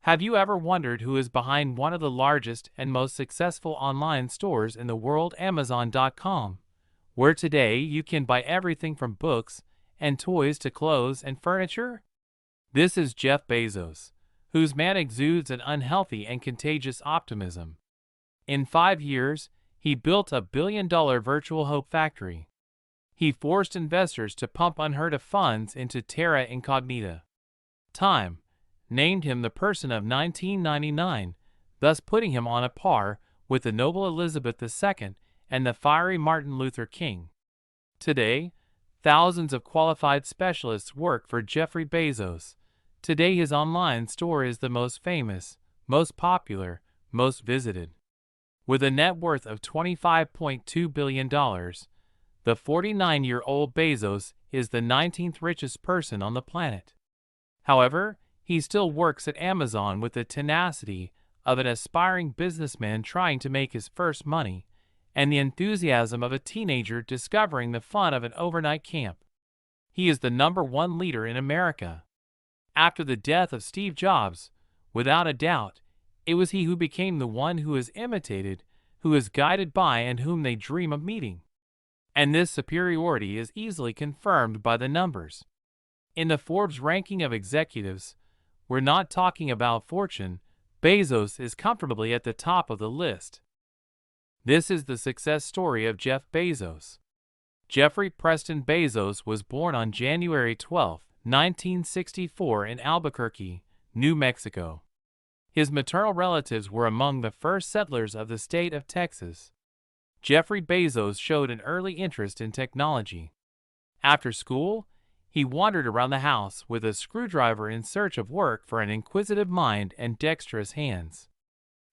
Have you ever wondered who is behind one of the largest and most successful online stores in the world, Amazon.com, where today you can buy everything from books and toys to clothes and furniture? This is Jeff Bezos, whose man exudes an unhealthy and contagious optimism. In 5 years, he built a billion-dollar virtual hope factory. He forced investors to pump unheard of funds into Terra Incognita. Time named him the person of 1999, thus putting him on a par with the noble Elizabeth II and the fiery Martin Luther King. Today, thousands of qualified specialists work for Jeffrey Bezos. Today his online store is the most famous, most popular, most visited. With a net worth of $25.2 billion, the 49-year-old Bezos is the 19th richest person on the planet. However, he still works at Amazon with the tenacity of an aspiring businessman trying to make his first money, and the enthusiasm of a teenager discovering the fun of an overnight camp. He is the #1 leader in America. After the death of Steve Jobs, without a doubt, it was he who became the one who is imitated, who is guided by, and whom they dream of meeting. And this superiority is easily confirmed by the numbers. In the Forbes ranking of executives, we're not talking about fortune, Bezos is comfortably at the top of the list. This is the success story of Jeff Bezos. Jeffrey Preston Bezos was born on January 12, 1964 in Albuquerque, New Mexico. His maternal relatives were among the first settlers of the state of Texas. Jeffrey Bezos showed an early interest in technology. After school, he wandered around the house with a screwdriver in search of work for an inquisitive mind and dexterous hands.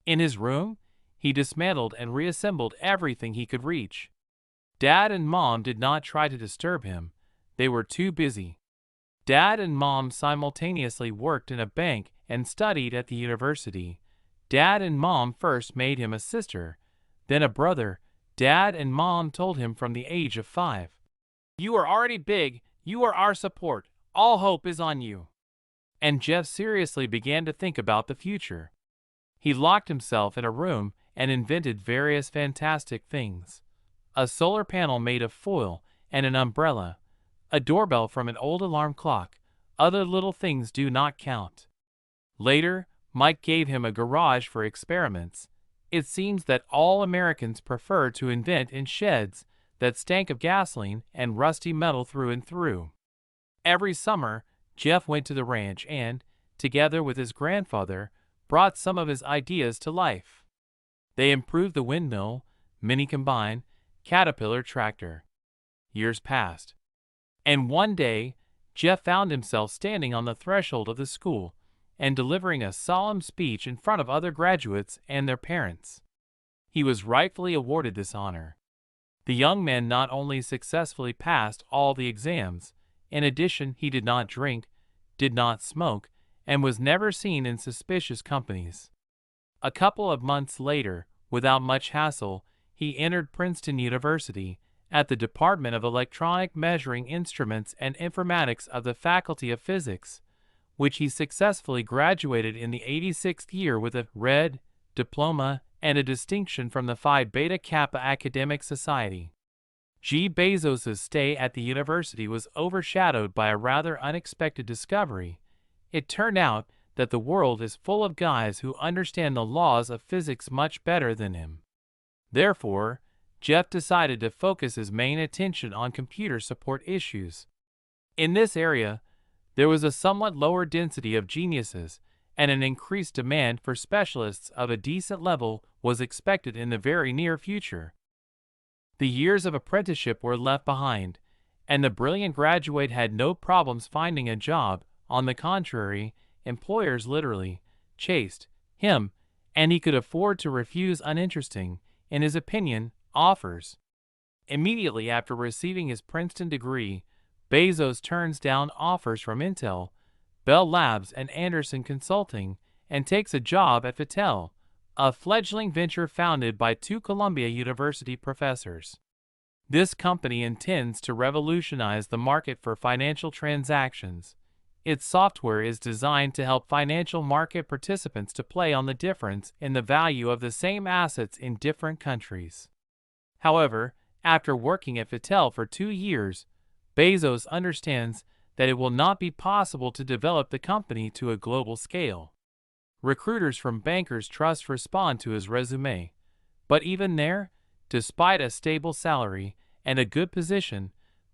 In his room, he dismantled and reassembled everything he could reach. Dad and Mom did not try to disturb him. They were too busy. Dad and Mom simultaneously worked in a bank and studied at the university. Dad and Mom first made him a sister, then a brother. Dad and Mom told him from the age of 5, "You are already big. You are our support. All hope is on you." And Jeff seriously began to think about the future. He locked himself in a room and invented various fantastic things. A solar panel made of foil and an umbrella, a doorbell from an old alarm clock. Other little things do not count. Later, Mike gave him a garage for experiments. It seems that all Americans prefer to invent in sheds that stank of gasoline and rusty metal through and through. Every summer, Jeff went to the ranch and, together with his grandfather, brought some of his ideas to life. They improved the windmill, mini combine, Caterpillar tractor. Years passed. And one day, Jeff found himself standing on the threshold of the school and delivering a solemn speech in front of other graduates and their parents. He was rightfully awarded this honor. The young man not only successfully passed all the exams, in addition he did not drink, did not smoke, and was never seen in suspicious companies. A couple of months later, without much hassle, he entered Princeton University at the Department of Electronic Measuring Instruments and Informatics of the Faculty of Physics, which he successfully graduated in the 86th year with a red diploma and a distinction from the Phi Beta Kappa Academic Society. G. Bezos' stay at the university was overshadowed by a rather unexpected discovery. It turned out that the world is full of guys who understand the laws of physics much better than him. Therefore, Jeff decided to focus his main attention on computer support issues. In this area, there was a somewhat lower density of geniuses, and an increased demand for specialists of a decent level was expected in the very near future. The years of apprenticeship were left behind, and the brilliant graduate had no problems finding a job. On the contrary, employers literally chased him, and he could afford to refuse uninteresting, in his opinion, offers. Immediately after receiving his Princeton degree, Bezos turns down offers from Intel, Bell Labs, and Anderson Consulting, and takes a job at Fattel, a fledgling venture founded by 2 Columbia University professors. This company intends to revolutionize the market for financial transactions. Its software is designed to help financial market participants to play on the difference in the value of the same assets in different countries. However, after working at Mattel for 2 years, Bezos understands that it will not be possible to develop the company to a global scale. Recruiters from Bankers Trust respond to his resume, but even there, despite a stable salary and a good position,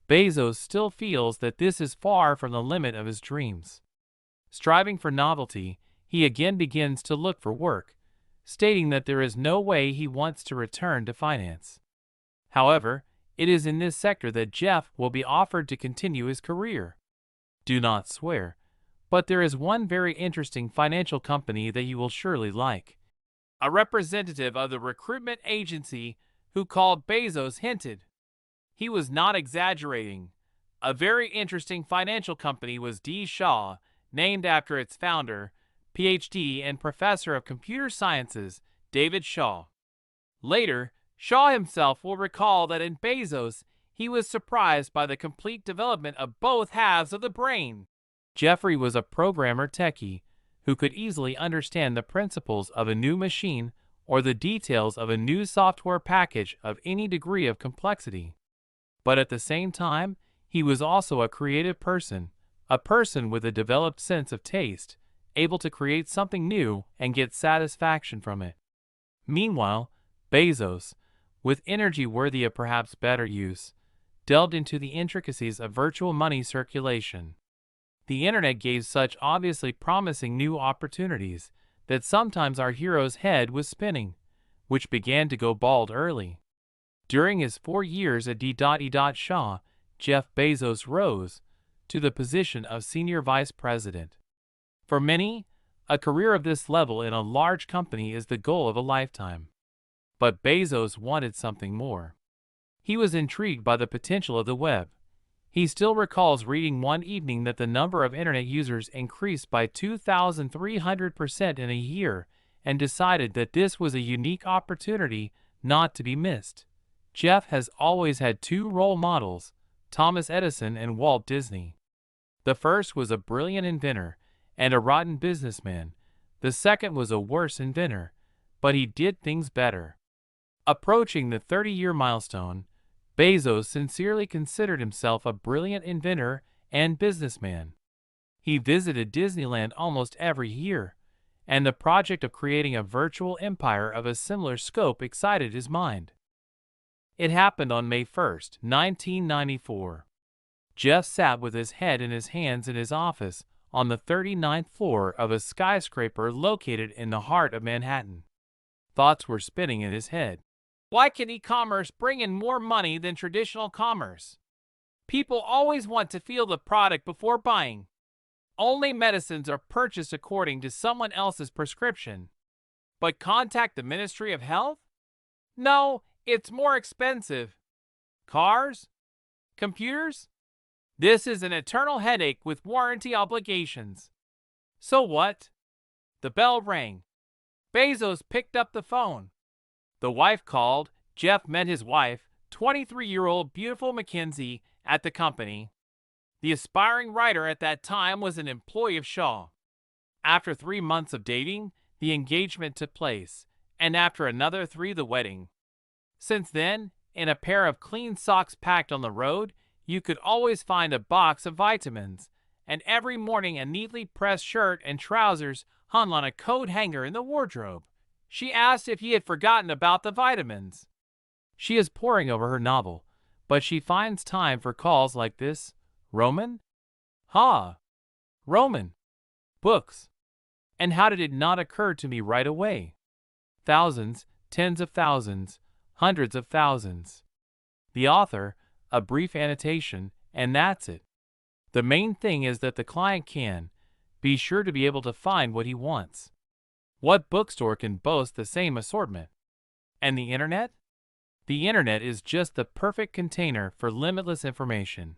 Bezos still feels that this is far from the limit of his dreams. Striving for novelty, he again begins to look for work, stating that there is no way he wants to return to finance. However, it is in this sector that Jeff will be offered to continue his career. Do not swear, but there is one very interesting financial company that you will surely like. A representative of the recruitment agency who called Bezos hinted. He was not exaggerating. A very interesting financial company was D. Shaw, named after its founder, Ph.D. and professor of computer sciences, David Shaw. Later, Shaw himself will recall that in Bezos, he was surprised by the complete development of both halves of the brain. Jeffrey was a programmer techie who could easily understand the principles of a new machine or the details of a new software package of any degree of complexity. But at the same time, he was also a creative person, a person with a developed sense of taste, able to create something new and get satisfaction from it. Meanwhile, Bezos, with energy worthy of perhaps better use, delved into the intricacies of virtual money circulation. The internet gave such obviously promising new opportunities that sometimes our hero's head was spinning, which began to go bald early. During his 4 years at D. Shaw, Jeff Bezos rose to the position of Senior Vice President. For many, a career of this level in a large company is the goal of a lifetime. But Bezos wanted something more. He was intrigued by the potential of the web. He still recalls reading one evening that the number of internet users increased by 2,300% in a year and decided that this was a unique opportunity not to be missed. Jeff has always had 2 role models, Thomas Edison and Walt Disney. The first was a brilliant inventor and a rotten businessman. The second was a worse inventor, but he did things better. Approaching the 30-year milestone, Bezos sincerely considered himself a brilliant inventor and businessman. He visited Disneyland almost every year, and the project of creating a virtual empire of a similar scope excited his mind. It happened on May 1, 1994. Jeff sat with his head in his hands in his office on the 39th floor of a skyscraper located in the heart of Manhattan. Thoughts were spinning in his head. Why can e-commerce bring in more money than traditional commerce? People always want to feel the product before buying. Only medicines are purchased according to someone else's prescription. But contact the Ministry of Health? No, it's more expensive. Cars? Computers? This is an eternal headache with warranty obligations. So what? The bell rang. Bezos picked up the phone. The wife called. Jeff met his wife, 23-year-old beautiful Mackenzie, at the company. The aspiring writer at that time was an employee of Shaw. After 3 months of dating, the engagement took place, and after another 3, the wedding. Since then, in a pair of clean socks packed on the road, you could always find a box of vitamins, and every morning a neatly pressed shirt and trousers hung on a coat hanger in the wardrobe. She asked if he had forgotten about the vitamins. She is poring over her novel, but she finds time for calls like this. Roman? Ha! Roman. Books. And how did it not occur to me right away? Thousands, tens of thousands, hundreds of thousands. The author, a brief annotation, and that's it. The main thing is that the client can be sure to be able to find what he wants. What bookstore can boast the same assortment? And the internet? The internet is just the perfect container for limitless information.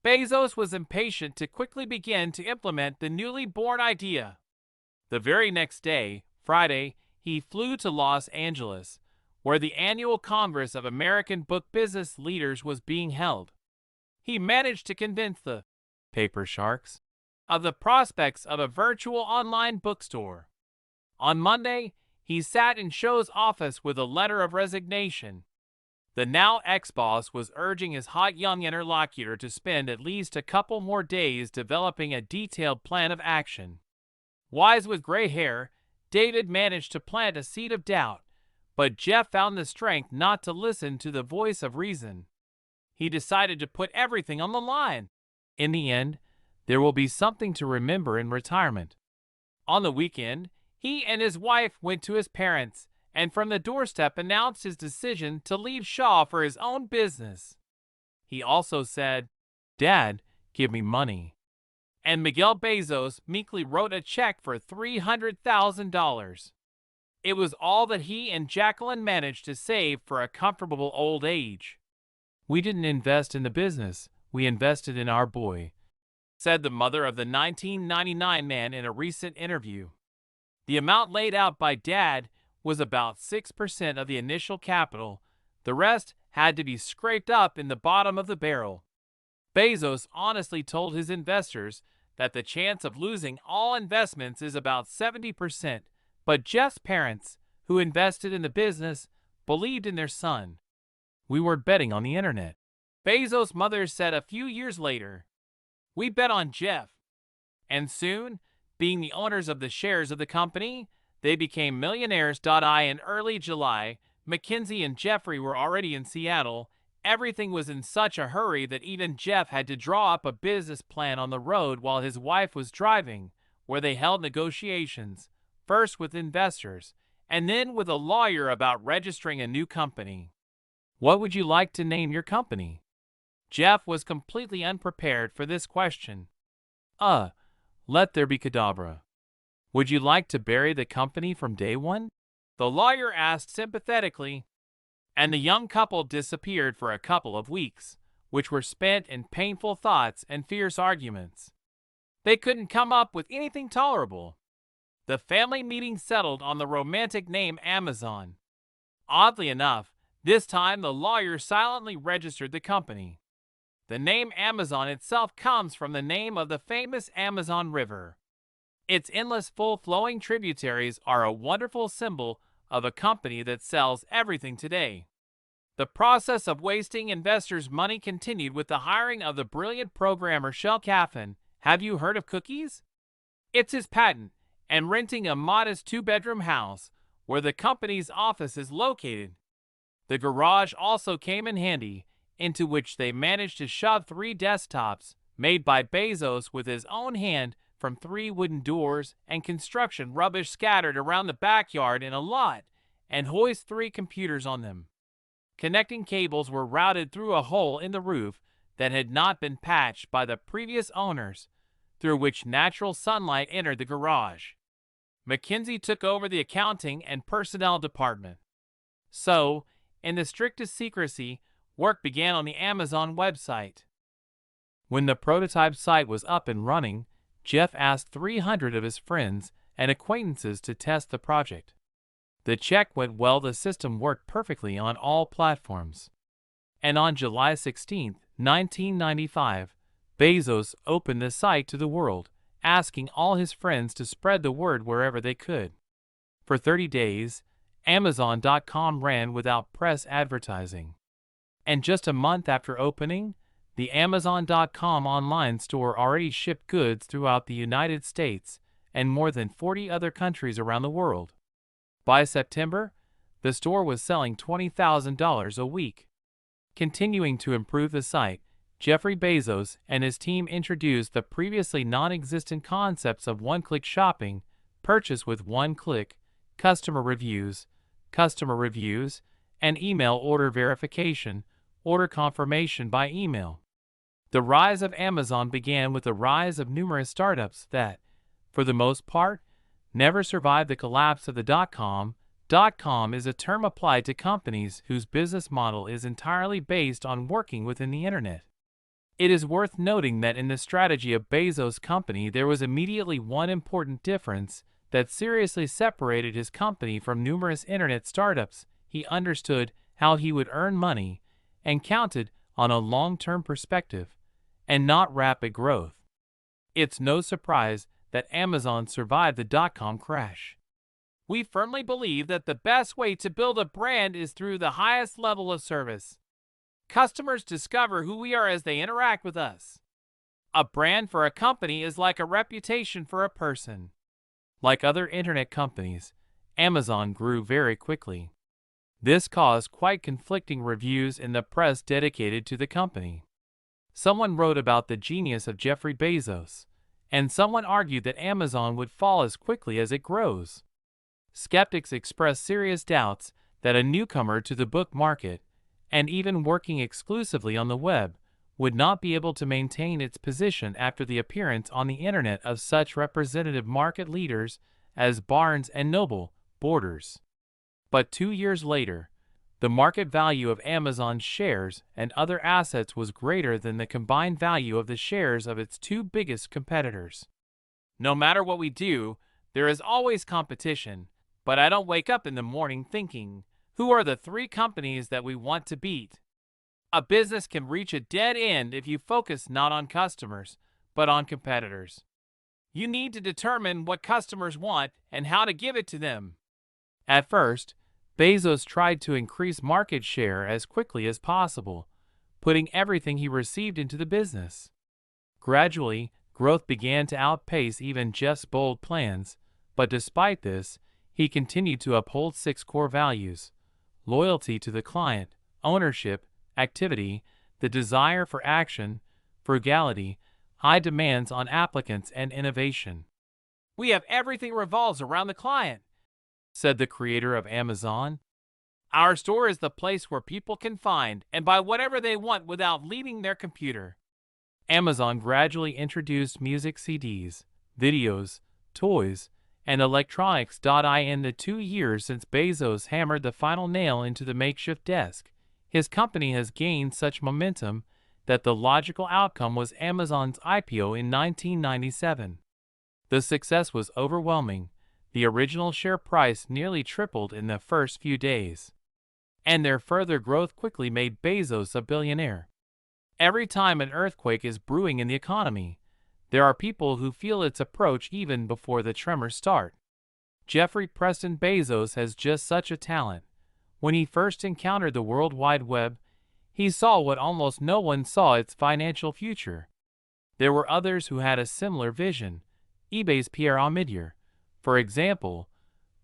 Bezos was impatient to quickly begin to implement the newly born idea. The very next day, Friday, he flew to Los Angeles, where the annual Congress of American Book Business Leaders was being held. He managed to convince the paper sharks of the prospects of a virtual online bookstore. On Monday, he sat in Show's office with a letter of resignation. The now ex-boss was urging his hot young interlocutor to spend at least a couple more days developing a detailed plan of action. Wise with gray hair, David managed to plant a seed of doubt, but Jeff found the strength not to listen to the voice of reason. He decided to put everything on the line. In the end, there will be something to remember in retirement. On the weekend, he and his wife went to his parents, and from the doorstep announced his decision to leave Shaw for his own business. He also said, "Dad, give me money." And Miguel Bezos meekly wrote a check for $300,000. It was all that he and Jacqueline managed to save for a comfortable old age. "We didn't invest in the business, we invested in our boy," said the mother of the 1999 man in a recent interview. The amount laid out by Dad was about 6% of the initial capital. The rest had to be scraped up in the bottom of the barrel. Bezos honestly told his investors that the chance of losing all investments is about 70%, but Jeff's parents, who invested in the business, believed in their son. "We weren't betting on the internet," Bezos' mother said a few years later. "We bet on Jeff." And soon, being the owners of the shares of the company, they became millionaires. In early July, McKinsey and Jeffrey were already in Seattle. Everything was in such a hurry that even Jeff had to draw up a business plan on the road while his wife was driving, where they held negotiations, first with investors, and then with a lawyer about registering a new company. "What would you like to name your company?" Jeff was completely unprepared for this question. Let there be Cadabra." "Would you like to bury the company from day one?" the lawyer asked sympathetically. And the young couple disappeared for a couple of weeks, which were spent in painful thoughts and fierce arguments. They couldn't come up with anything tolerable. The family meeting settled on the romantic name Amazon. Oddly enough, this time the lawyer silently registered the company. The name Amazon itself comes from the name of the famous Amazon River. Its endless full-flowing tributaries are a wonderful symbol of a company that sells everything today. The process of wasting investors' money continued with the hiring of the brilliant programmer Shel Caffin. Have you heard of Cookies? It's his patent, and renting a modest two-bedroom house where the company's office is located. The garage also came in handy, into which they managed to shove 3 desktops made by Bezos with his own hand from 3 wooden doors and construction rubbish scattered around the backyard in a lot, and hoist 3 computers on them. Connecting cables were routed through a hole in the roof that had not been patched by the previous owners, through which natural sunlight entered the garage. McKinsey took over the accounting and personnel department. So, in the strictest secrecy, work began on the Amazon website. When the prototype site was up and running, Jeff asked 300 of his friends and acquaintances to test the project. The check went well. The system worked perfectly on all platforms. And on July 16, 1995, Bezos opened the site to the world, asking all his friends to spread the word wherever they could. For 30 days, Amazon.com ran without press advertising. And just a month after opening, the Amazon.com online store already shipped goods throughout the United States and more than 40 other countries around the world. By September, the store was selling $20,000 a week. Continuing to improve the site, Jeffrey Bezos and his team introduced the previously non-existent concepts of one-click shopping, purchase with one click, customer reviews, and email order verification, order confirmation by email. The rise of Amazon began with the rise of numerous startups that, for the most part, never survived the collapse of the dot-com. Dot-com is a term applied to companies whose business model is entirely based on working within the internet. It is worth noting that in the strategy of Bezos' company there was immediately one important difference that seriously separated his company from numerous internet startups. He understood how he would earn money and counted on a long-term perspective and not rapid growth. It's no surprise that Amazon survived the dot-com crash. We firmly believe that the best way to build a brand is through the highest level of service. Customers discover who we are as they interact with us. A brand for a company is like a reputation for a person. Like other internet companies, Amazon grew very quickly. This caused quite conflicting reviews in the press dedicated to the company. Someone wrote about the genius of Jeff Bezos, and someone argued that Amazon would fall as quickly as it grows. Skeptics expressed serious doubts that a newcomer to the book market, and even working exclusively on the web, would not be able to maintain its position after the appearance on the internet of such representative market leaders as Barnes and Noble, Borders. But 2 years later, the market value of Amazon's shares and other assets was greater than the combined value of the shares of its two biggest competitors. No matter what we do, there is always competition, but I don't wake up in the morning thinking, who are the 3 companies that we want to beat? A business can reach a dead end if you focus not on customers, but on competitors. You need to determine what customers want and how to give it to them. At first, Bezos tried to increase market share as quickly as possible, putting everything he received into the business. Gradually, growth began to outpace even Jeff's bold plans, but despite this, he continued to uphold 6 core values: loyalty to the client, ownership, activity, the desire for action, frugality, high demands on applicants, and innovation. "We have everything revolves around the client," said the creator of Amazon. "Our store is the place where people can find and buy whatever they want without leaving their computer." Amazon gradually introduced music CDs, videos, toys, and electronics. In the 2 years since Bezos hammered the final nail into the makeshift desk, his company has gained such momentum that the logical outcome was Amazon's IPO in 1997. The success was overwhelming. The original share price nearly tripled in the first few days, and their further growth quickly made Bezos a billionaire. Every time an earthquake is brewing in the economy, there are people who feel its approach even before the tremors start. Jeffrey Preston Bezos has just such a talent. When he first encountered the World Wide Web, he saw what almost no one saw: its financial future. There were others who had a similar vision, eBay's Pierre Omidyar, for example,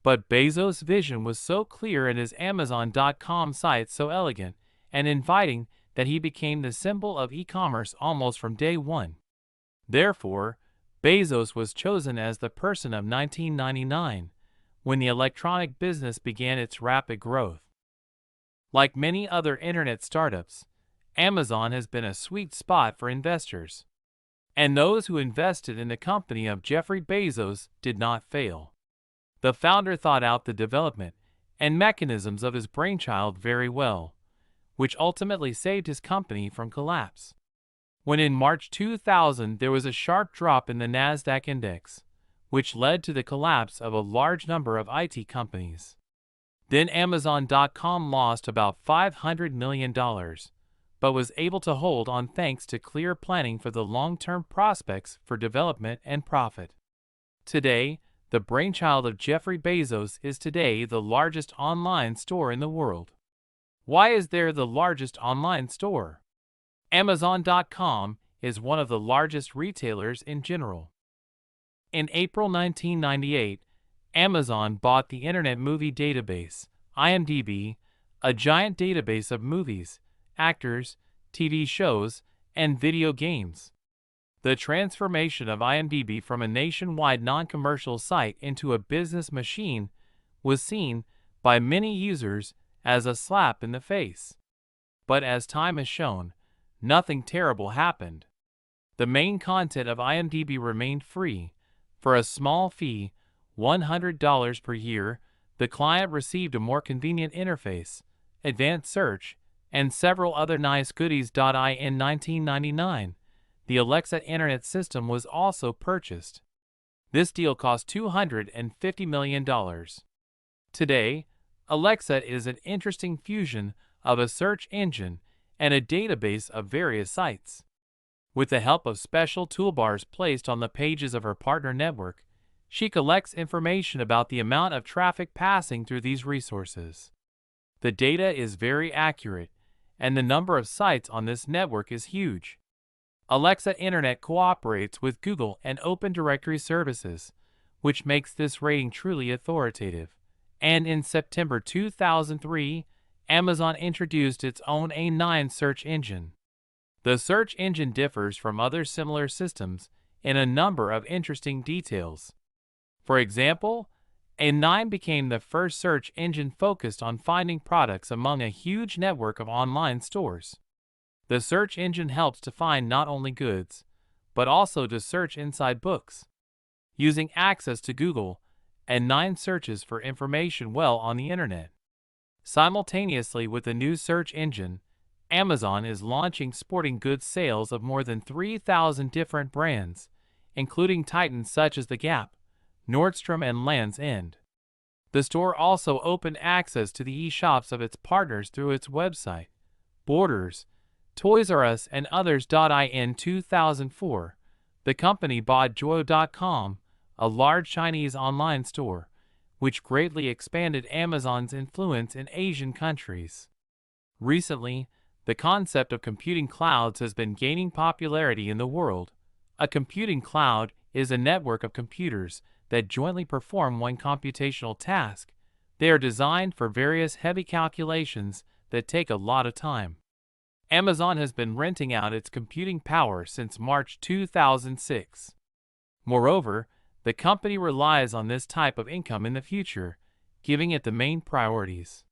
but Bezos' vision was so clear and his Amazon.com site so elegant and inviting that he became the symbol of e-commerce almost from day one. Therefore, Bezos was chosen as the person of 1999, when the electronic business began its rapid growth. Like many other internet startups, Amazon has been a sweet spot for investors. And those who invested in the company of Jeffrey Bezos did not fail. The founder thought out the development and mechanisms of his brainchild very well, which ultimately saved his company from collapse. When in March 2000 there was a sharp drop in the Nasdaq index, which led to the collapse of a large number of IT companies. Then Amazon.com lost about $500 million, but was able to hold on thanks to clear planning for the long-term prospects for development and profit. Today, the brainchild of Jeffrey Bezos is today the largest online store in the world. Why is there the largest online store? Amazon.com is one of the largest retailers in general. In April 1998, Amazon bought the Internet Movie Database, IMDb, a giant database of movies, actors, TV shows, and video games. The transformation of IMDb from a nationwide non-commercial site into a business machine was seen by many users as a slap in the face. But as time has shown, nothing terrible happened. The main content of IMDb remained free. For a small fee, $100 per year, the client received a more convenient interface, advanced search, and several other nice goodies. In 1999, the Alexa Internet System was also purchased. This deal cost $250 million. Today, Alexa is an interesting fusion of a search engine and a database of various sites. With the help of special toolbars placed on the pages of her partner network, she collects information about the amount of traffic passing through these resources. The data is very accurate, and the number of sites on this network is huge. Alexa Internet cooperates with Google and Open Directory services, which makes this rating truly authoritative. And in September 2003, Amazon introduced its own A9 search engine. The search engine differs from other similar systems in a number of interesting details. For example, A9 became the first search engine focused on finding products among a huge network of online stores. The search engine helps to find not only goods, but also to search inside books. Using access to Google, A9 searches for information well on the internet. Simultaneously with the new search engine, Amazon is launching sporting goods sales of more than 3,000 different brands, including titans such as The Gap, Nordstrom, and Land's End. The store also opened access to the e-shops of its partners through its website, Borders, Toys R Us, and others. In 2004, the company bought Joyo.com, a large Chinese online store, which greatly expanded Amazon's influence in Asian countries. Recently, the concept of computing clouds has been gaining popularity in the world. A computing cloud is a network of computers that jointly perform one computational task. They are designed for various heavy calculations that take a lot of time. Amazon has been renting out its computing power since March 2006. Moreover, the company relies on this type of income in the future, giving it the main priorities.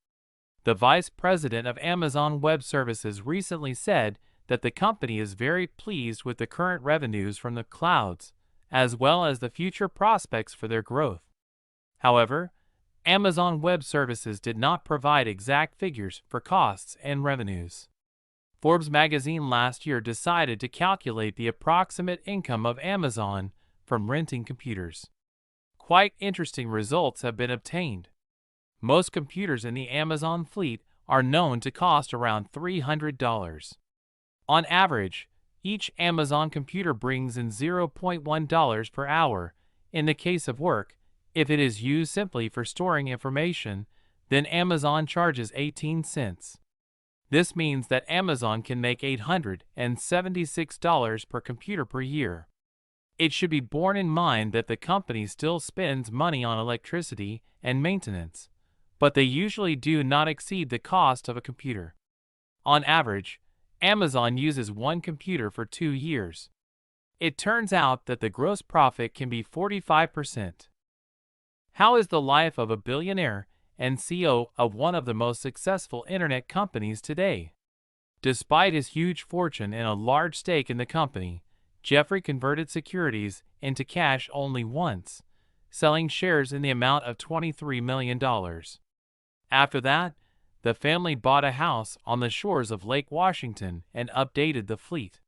The vice president of Amazon Web Services recently said that the company is very pleased with the current revenues from the clouds, as well as the future prospects for their growth. However, Amazon Web Services did not provide exact figures for costs and revenues. Forbes magazine last year decided to calculate the approximate income of Amazon from renting computers. Quite interesting results have been obtained. Most computers in the Amazon fleet are known to cost around $300. On average, each Amazon computer brings in $0.1 per hour. In the case of work, if it is used simply for storing information, then Amazon charges 18 cents. This means that Amazon can make $876 per computer per year. It should be borne in mind that the company still spends money on electricity and maintenance, but they usually do not exceed the cost of a computer. On average, Amazon uses one computer for 2 years. It turns out that the gross profit can be 45%. How is the life of a billionaire and CEO of one of the most successful internet companies today? Despite his huge fortune and a large stake in the company, Jeffrey converted securities into cash only once, selling shares in the amount of $23 million. After that, the family bought a house on the shores of Lake Washington and updated the fleet.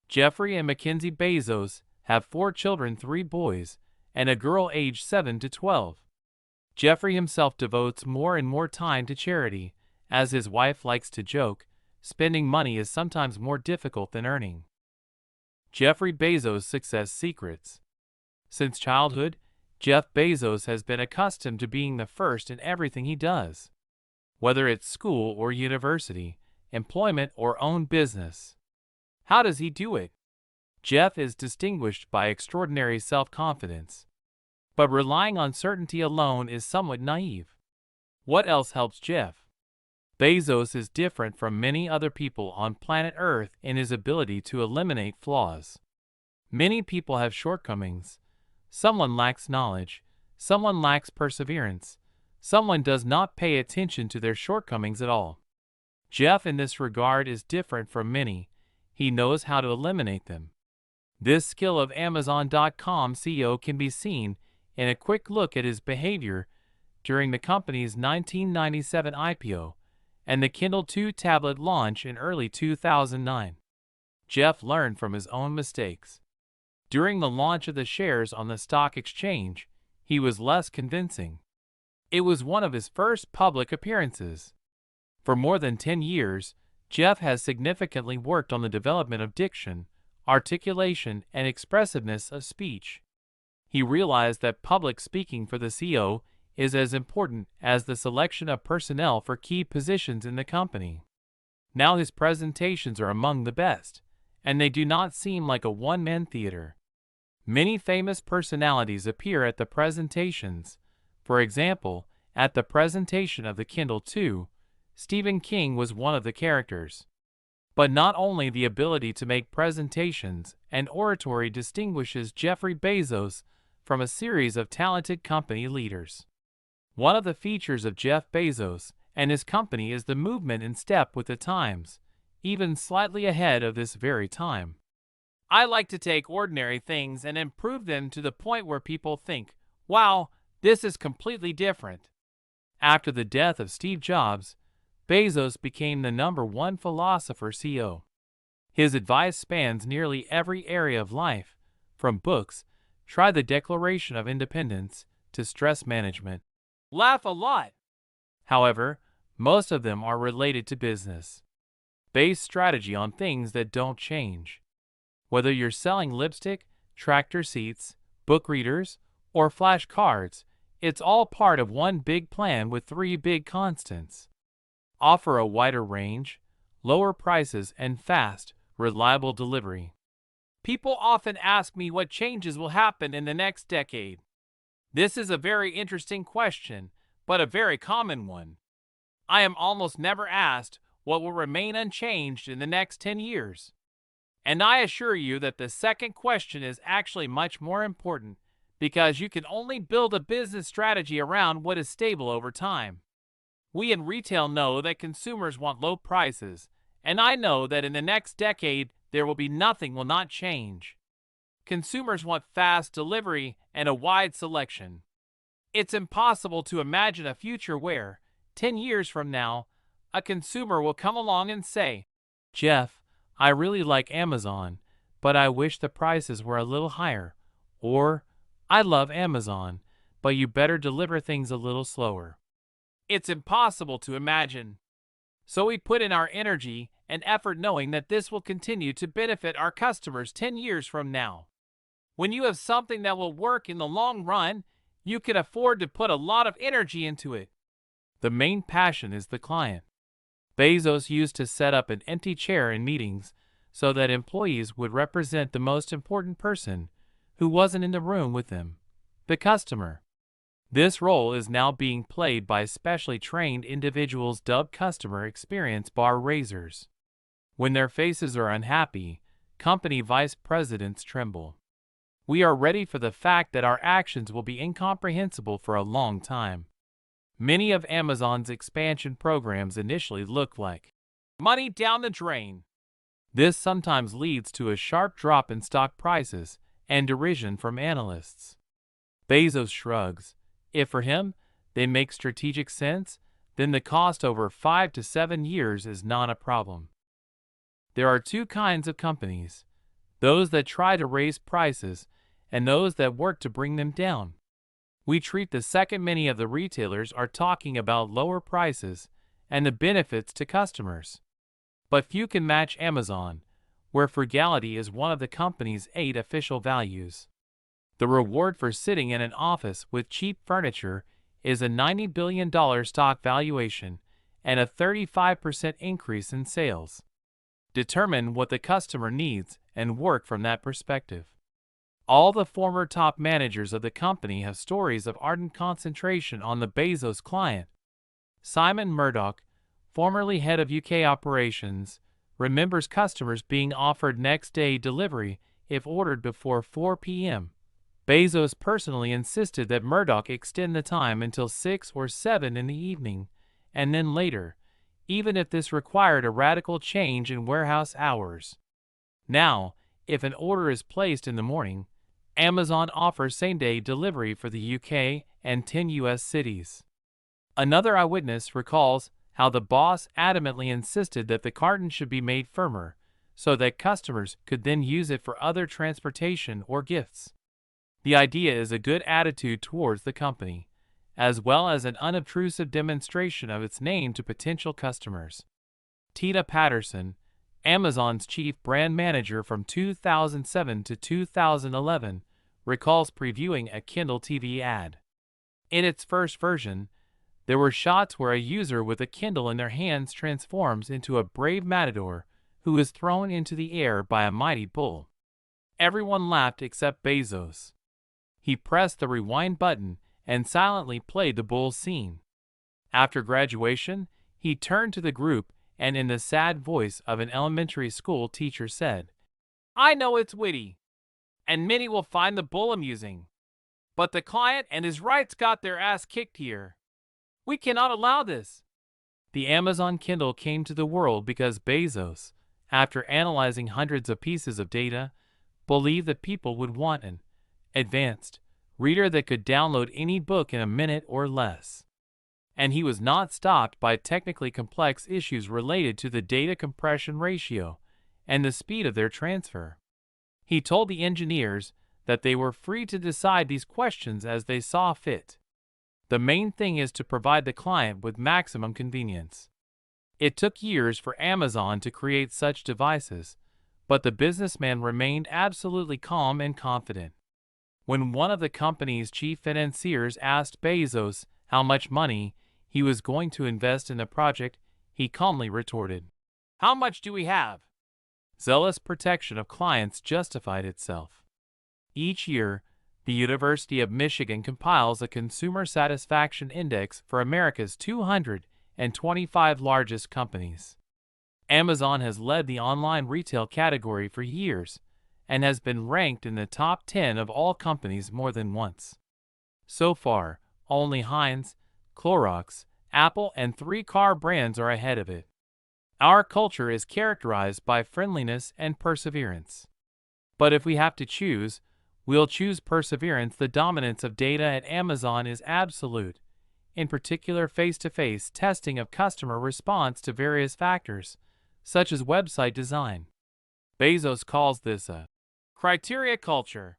Jeffrey and Mackenzie Bezos have 4 children, 3 boys, and a girl aged 7 to 12. Jeffrey himself devotes more and more time to charity. As his wife likes to joke, spending money is sometimes more difficult than earning. Jeffrey Bezos' success secrets. Since childhood, Jeff Bezos has been accustomed to being the first in everything he does. Whether it's school or university, employment or own business. How does he do it? Jeff is distinguished by extraordinary self-confidence. But relying on certainty alone is somewhat naive. What else helps Jeff? Bezos is different from many other people on planet Earth in his ability to eliminate flaws. Many people have shortcomings. Someone lacks knowledge. Someone lacks perseverance. Someone does not pay attention to their shortcomings at all. Jeff in this regard is different from many. He knows how to eliminate them. This skill of Amazon.com CEO can be seen in a quick look at his behavior during the company's 1997 IPO and the Kindle 2 tablet launch in early 2009. Jeff learned from his own mistakes. During the launch of the shares on the stock exchange, he was less convincing. It was one of his first public appearances. For more than 10 years, Jeff has significantly worked on the development of diction, articulation, and expressiveness of speech. He realized that public speaking for the CEO is as important as the selection of personnel for key positions in the company. Now his presentations are among the best, and they do not seem like a one-man theater. Many famous personalities appear at the presentations. For example, at the presentation of the Kindle 2, Stephen King was one of the characters. But not only the ability to make presentations and oratory distinguishes Jeffrey Bezos from a series of talented company leaders. One of the features of Jeff Bezos and his company is the movement in step with the times, even slightly ahead of this very time. I like to take ordinary things and improve them to the point where people think, wow, this is completely different. After the death of Steve Jobs, Bezos became the #1 philosopher CEO. His advice spans nearly every area of life, from books, try the Declaration of Independence, to stress management. Laugh a lot. However, most of them are related to business. Base strategy on things that don't change. Whether you're selling lipstick, tractor seats, book readers, or flashcards, it's all part of one big plan with 3 big constants. Offer a wider range, lower prices, and fast, reliable delivery. People often ask me what changes will happen in the next decade. This is a very interesting question, but a very common one. I am almost never asked what will remain unchanged in the next 10 years. And I assure you that the second question is actually much more important, because you can only build a business strategy around what is stable over time. We in retail know that consumers want low prices, and I know that in the next decade there will be nothing will not change. Consumers want fast delivery and a wide selection. It's impossible to imagine a future where, 10 years from now, a consumer will come along and say, Jeff, I really like Amazon, but I wish the prices were a little higher. Or, I love Amazon, but you better deliver things a little slower. It's impossible to imagine. So we put in our energy and effort knowing that this will continue to benefit our customers 10 years from now. When you have something that will work in the long run, you can afford to put a lot of energy into it. The main passion is the client. Bezos used to set up an empty chair in meetings so that employees would represent the most important person who wasn't in the room with them, the customer. This role is now being played by specially trained individuals dubbed customer experience bar raisers. When their faces are unhappy, company vice presidents tremble. We are ready for the fact that our actions will be incomprehensible for a long time. Many of Amazon's expansion programs initially look like money down the drain. This sometimes leads to a sharp drop in stock prices and derision from analysts. Bezos shrugs. If for him, they make strategic sense, then the cost over 5 to 7 years is not a problem. There are 2 kinds of companies, those that try to raise prices and those that work to bring them down. We treat the second. Many of the retailers are talking about lower prices and the benefits to customers. But few can match Amazon, where frugality is one of the company's 8 official values. The reward for sitting in an office with cheap furniture is a $90 billion stock valuation and a 35% increase in sales. Determine what the customer needs and work from that perspective. All the former top managers of the company have stories of ardent concentration on the Bezos client. Simon Murdoch, formerly head of UK operations, remembers customers being offered next-day delivery if ordered before 4 p.m. Bezos personally insisted that Murdoch extend the time until 6 or 7 in the evening, and then later, even if this required a radical change in warehouse hours. Now, if an order is placed in the morning, Amazon offers same-day delivery for the UK and 10 US cities. Another eyewitness recalls how the boss adamantly insisted that the carton should be made firmer, so that customers could then use it for other transportation or gifts. The idea is a good attitude towards the company, as well as an unobtrusive demonstration of its name to potential customers. Tina Patterson, Amazon's chief brand manager from 2007 to 2011, recalls previewing a Kindle TV ad. In its first version, there were shots where a user with a Kindle in their hands transforms into a brave matador who is thrown into the air by a mighty bull. Everyone laughed except Bezos. He pressed the rewind button and silently played the bull's scene. After graduation, he turned to the group and in the sad voice of an elementary school teacher said, "I know it's witty, and many will find the bull amusing. But the client and his rights got their ass kicked here. We cannot allow this." The Amazon Kindle came to the world because Bezos, after analyzing hundreds of pieces of data, believed that people would want an advanced reader that could download any book in a minute or less. And he was not stopped by technically complex issues related to the data compression ratio and the speed of their transfer. He told the engineers that they were free to decide these questions as they saw fit. The main thing is to provide the client with maximum convenience. It took years for Amazon to create such devices, but the businessman remained absolutely calm and confident. When one of the company's chief financiers asked Bezos how much money he was going to invest in the project, he calmly retorted, "How much do we have?" Zealous protection of clients justified itself. Each year, the University of Michigan compiles a consumer satisfaction index for America's 225 largest companies. Amazon has led the online retail category for years and has been ranked in the top 10 of all companies more than once. So far, only Heinz, Clorox, Apple, and 3 car brands are ahead of it. Our culture is characterized by friendliness and perseverance. But if we have to choose, we'll choose perseverance. The dominance of data at Amazon is absolute, in particular face-to-face testing of customer response to various factors, such as website design. Bezos calls this a criteria culture.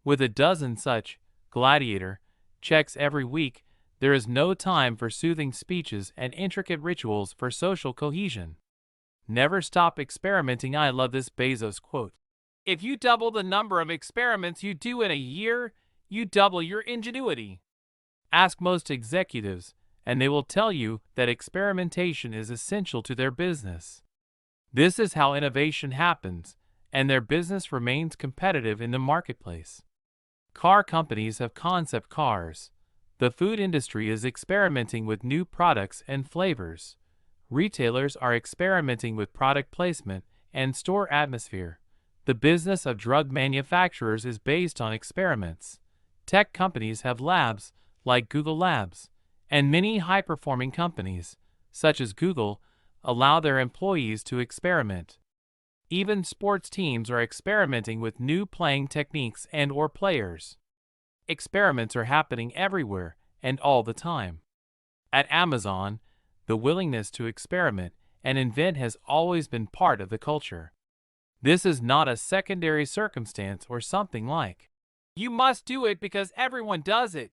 With a dozen such gladiator checks every week, there is no time for soothing speeches and intricate rituals for social cohesion. Never stop experimenting. I love this Bezos quote. If you double the number of experiments you do in a year, you double your ingenuity. Ask most executives, and they will tell you that experimentation is essential to their business. This is how innovation happens, and their business remains competitive in the marketplace. Car companies have concept cars. The food industry is experimenting with new products and flavors. Retailers are experimenting with product placement and store atmosphere. The business of drug manufacturers is based on experiments. Tech companies have labs, like Google Labs, and many high-performing companies, such as Google, allow their employees to experiment. Even sports teams are experimenting with new playing techniques and/or players. Experiments are happening everywhere and all the time. At Amazon, the willingness to experiment and invent has always been part of the culture. This is not a secondary circumstance or something like, "You must do it because everyone does it."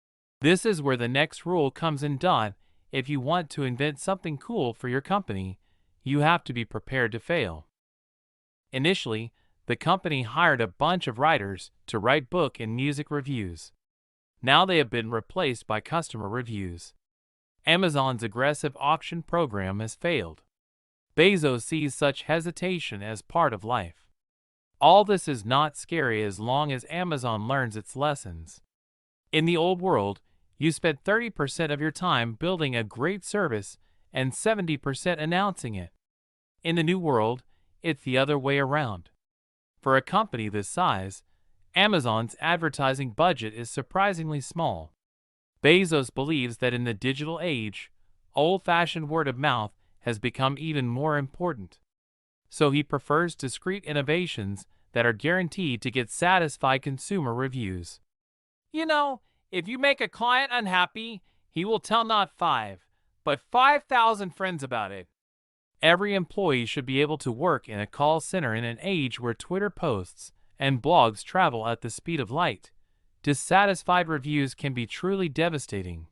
This is where the next rule comes in. If you want to invent something cool for your company, you have to be prepared to fail. Initially, the company hired a bunch of writers to write book and music reviews. Now they have been replaced by customer reviews. Amazon's aggressive auction program has failed. Bezos sees such hesitation as part of life. All this is not scary as long as Amazon learns its lessons. In the old world, you spent 30% of your time building a great service and 70% announcing it. In the new world, it's the other way around. For a company this size, Amazon's advertising budget is surprisingly small. Bezos believes that in the digital age, old-fashioned word of mouth has become even more important. So he prefers discreet innovations that are guaranteed to get satisfied consumer reviews. You know, if you make a client unhappy, he will tell not 5, but 5,000 friends about it. Every employee should be able to work in a call center in an age where Twitter posts and blogs travel at the speed of light. Dissatisfied reviews can be truly devastating.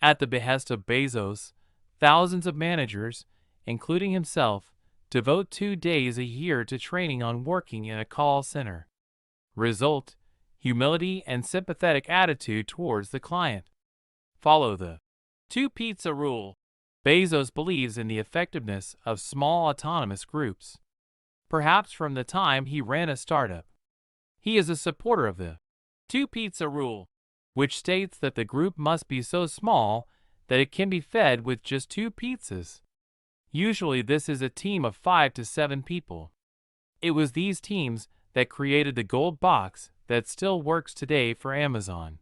At the behest of Bezos, thousands of managers, including himself, Devote 2 days a year to training on working in a call center. Result: humility and sympathetic attitude towards the client. Follow the 2-pizza rule. Bezos believes in the effectiveness of small autonomous groups. Perhaps from the time he ran a startup, he is a supporter of the 2-pizza rule, which states that the group must be so small that it can be fed with just 2 pizzas. Usually this is a team of 5 to 7 people. It was these teams that created the gold box that still works today for Amazon.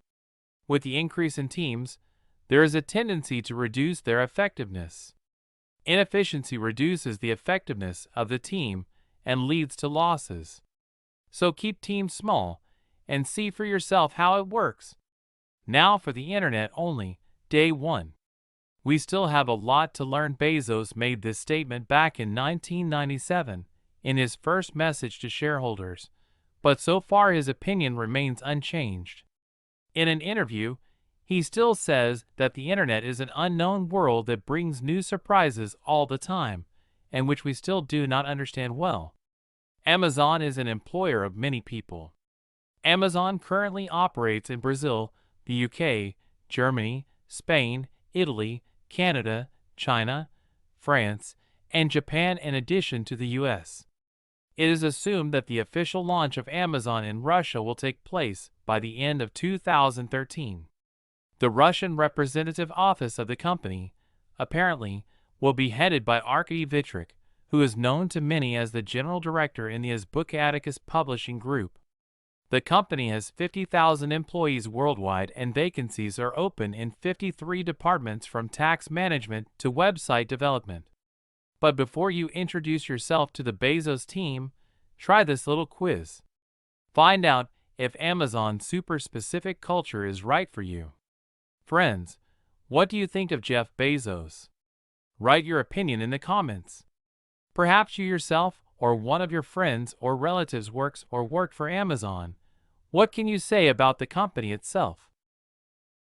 With the increase in teams, there is a tendency to reduce their effectiveness. Inefficiency reduces the effectiveness of the team and leads to losses. So keep teams small and see for yourself how it works. Now for the internet only, day 1. We still have a lot to learn. Bezos made this statement back in 1997 in his first message to shareholders, but so far his opinion remains unchanged. In an interview, he still says that the internet is an unknown world that brings new surprises all the time, and which we still do not understand well. Amazon is an employer of many people. Amazon currently operates in Brazil, the UK, Germany, Spain, Italy, Canada, China, France, and Japan in addition to the US. It is assumed that the official launch of Amazon in Russia will take place by the end of 2013. The Russian representative office of the company, apparently, will be headed by Arkady Vitruk, who is known to many as the general director in the Book Atticus Publishing Group. The company has 50,000 employees worldwide and vacancies are open in 53 departments from tax management to website development. But before you introduce yourself to the Bezos team, try this little quiz. Find out if Amazon's super-specific culture is right for you. Friends, what do you think of Jeff Bezos? Write your opinion in the comments. Perhaps you yourself or one of your friends or relatives worked for Amazon. What can you say about the company itself?